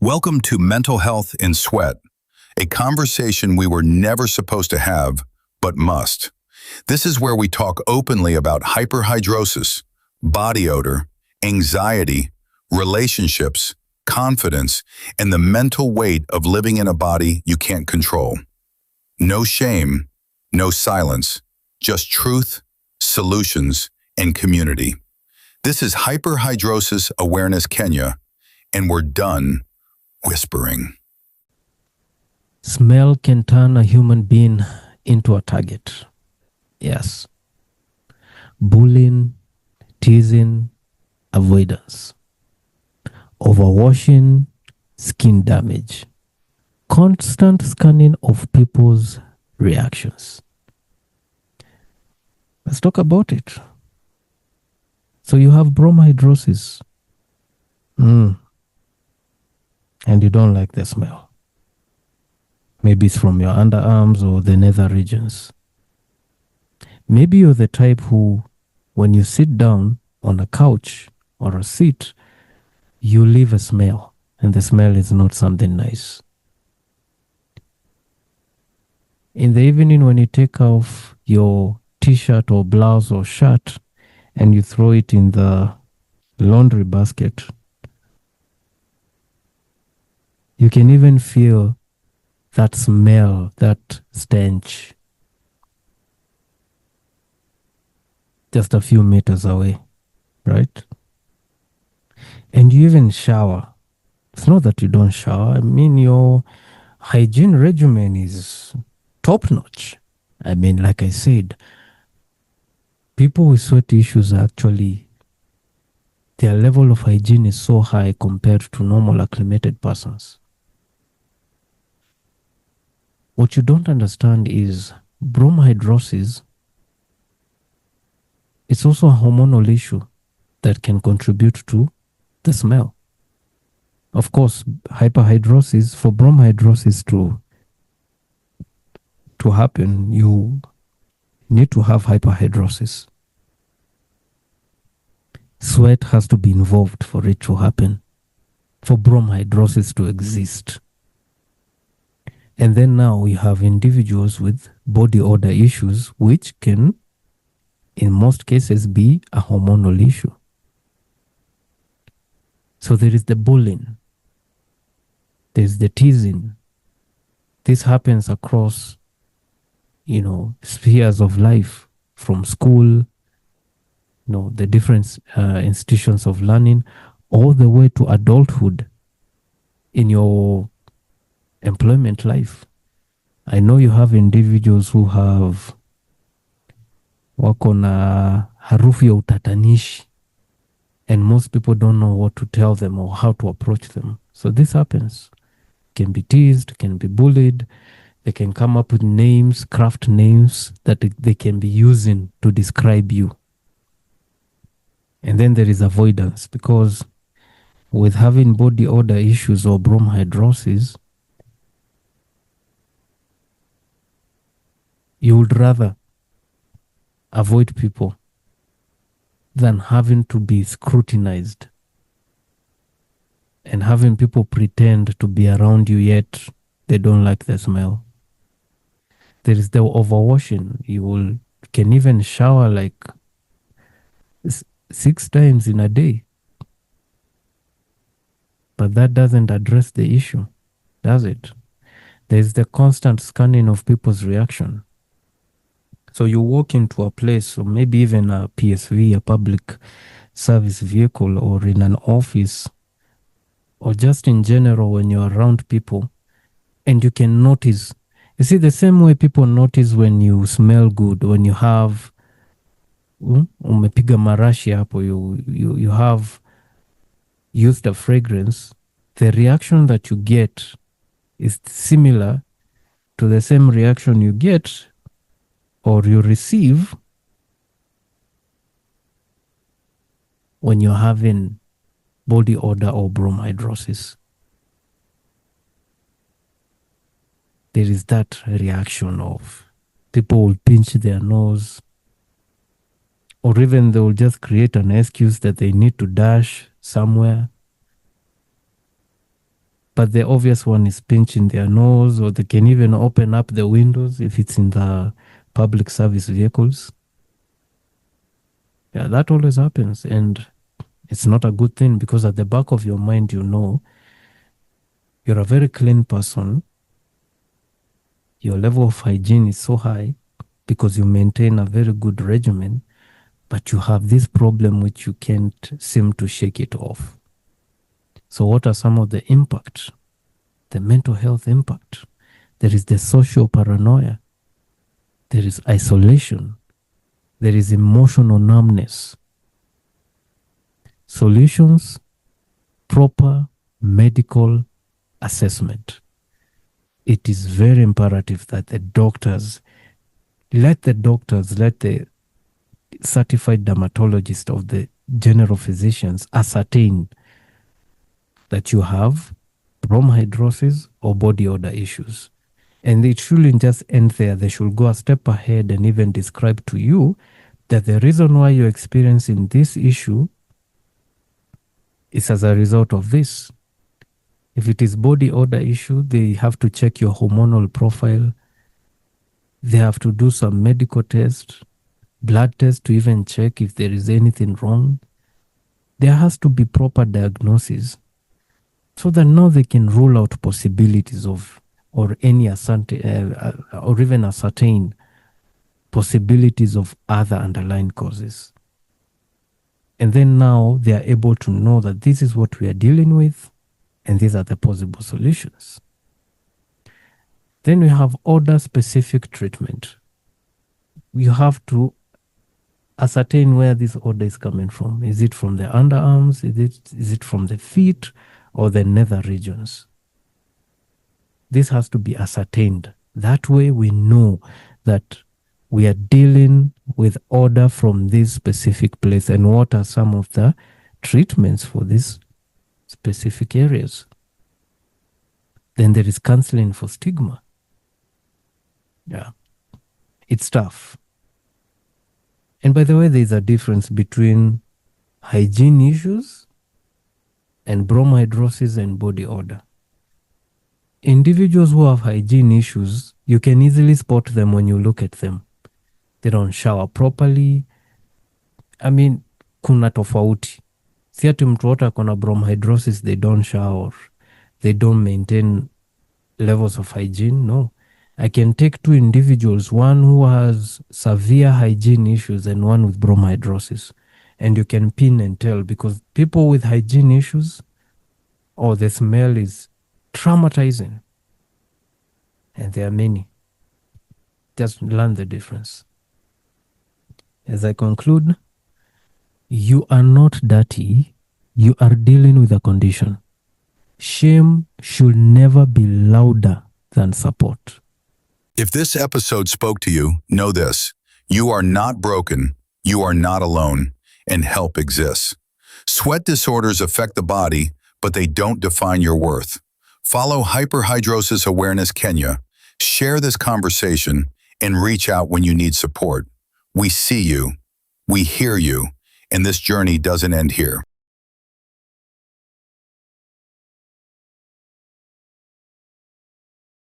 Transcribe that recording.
Welcome to Mental Health in Sweat, a conversation we were never supposed to have, but must. This is where we talk openly about hyperhidrosis, body odor, anxiety, relationships, confidence, and the mental weight of living in a body you can't control. No shame, no silence, just truth, solutions, and community. This is Hyperhidrosis Awareness Kenya, and we're done whispering. Smell can turn a human being into a target. Yes. Bullying, teasing, avoidance. Overwashing, skin damage. Constant scanning of people's reactions. Let's talk about it. So you have bromhidrosis. And you don't like the smell. Maybe it's from your underarms or the nether regions. Maybe you're the type who, when you sit down on a couch or a seat, you leave a smell, and the smell is not something nice. In the evening, when you take off your t-shirt or blouse or shirt and you throw it in the laundry basket, you can even feel that smell, that stench, just a few meters away, right? And you even shower. It's not that you don't shower. I mean, your hygiene regimen is top-notch. I mean, like I said, people with sweat issues actually, their level of hygiene is so high compared to normal acclimated persons. What you don't understand is bromhidrosis, it's also a hormonal issue that can contribute to the smell. Of course, hyperhidrosis, for bromhidrosis to happen, you need to have hyperhidrosis. Sweat has to be involved for it to happen, for bromhidrosis to exist. And then now we have individuals with body odor issues, which can, in most cases, be a hormonal issue. So there is the bullying. There's the teasing. This happens across, spheres of life, from school, the different institutions of learning, all the way to adulthood in your employment life. I know you have individuals who have wako na harufu ya utatanishi, and most people don't know what to tell them or how to approach them. So this happens. Can be teased, can be bullied. They can come up with names, craft names that they can be using to describe you. And then there is avoidance, because with having body odor issues or bromhidrosis, you would rather avoid people than having to be scrutinized and having people pretend to be around you, yet they don't like the smell. There is the overwashing. You can even shower like 6 times in a day. But that doesn't address the issue, does it? There's the constant scanning of people's reaction. So you walk into a place, or maybe even a PSV, a public service vehicle, or in an office, or just in general when you're around people, and you can notice. You see, the same way people notice when you smell good, when you have umepiga marashi hapo, you have used a fragrance, the reaction that you get is similar to the same reaction you get or you receive when you're having body odor or bromhidrosis. There is that reaction of people will pinch their nose, or even they will just create an excuse that they need to dash somewhere. but the obvious one is pinching their nose, or they can even open up the windows if it's in the public service vehicles. Yeah, that always happens, and it's not a good thing, because at the back of your mind, you know, you're a very clean person. Your level of hygiene is so high because you maintain a very good regimen, but you have this problem which you can't seem to shake it off. So what are some of the impact? The mental health impact. There is the social paranoia. There is isolation. There is emotional numbness. Solutions: proper medical assessment. It is very imperative that let the certified dermatologist of the general physicians ascertain that you have bromhidrosis or body odor issues. And it shouldn't just end there. They should go a step ahead and even describe to you that the reason why you're experiencing this issue is as a result of this. If it is body odor issue, they have to check your hormonal profile. They have to do some medical tests, blood tests, to even check if there is anything wrong. There has to be proper diagnosis, so that now they can rule out possibilities of, or even ascertain possibilities of other underlying causes. And then now they are able to know that this is what we are dealing with, and these are the possible solutions. Then we have odor-specific treatment. You have to ascertain where this odor is coming from. Is it from the underarms? Is it from the feet or the nether regions? This has to be ascertained. That way we know that we are dealing with odor from this specific place, and what are some of the treatments for these specific areas. Then there is counseling for stigma. Yeah, it's tough. And by the way, there's a difference between hygiene issues and bromhidrosis and body odor. Individuals who have hygiene issues, you can easily spot them when you look at them. They don't shower properly. I mean, kuna tofauti. Si ati mtu wote akona bromhidrosis, they don't shower, they don't maintain levels of hygiene. No. I can take two individuals, one who has severe hygiene issues and one with bromhidrosis, and you can pin and tell, because people with hygiene issues, the smell is traumatizing, and there are many. Just learn the difference. As I conclude, you are not dirty, you are dealing with a condition. Shame should never be louder than support. If this episode spoke to you, know this: you are not broken, you are not alone, and help exists. Sweat disorders affect the body, but they don't define your worth. Follow Hyperhidrosis Awareness Kenya, share this conversation, and reach out when you need support. We see you, we hear you, and this journey doesn't end here.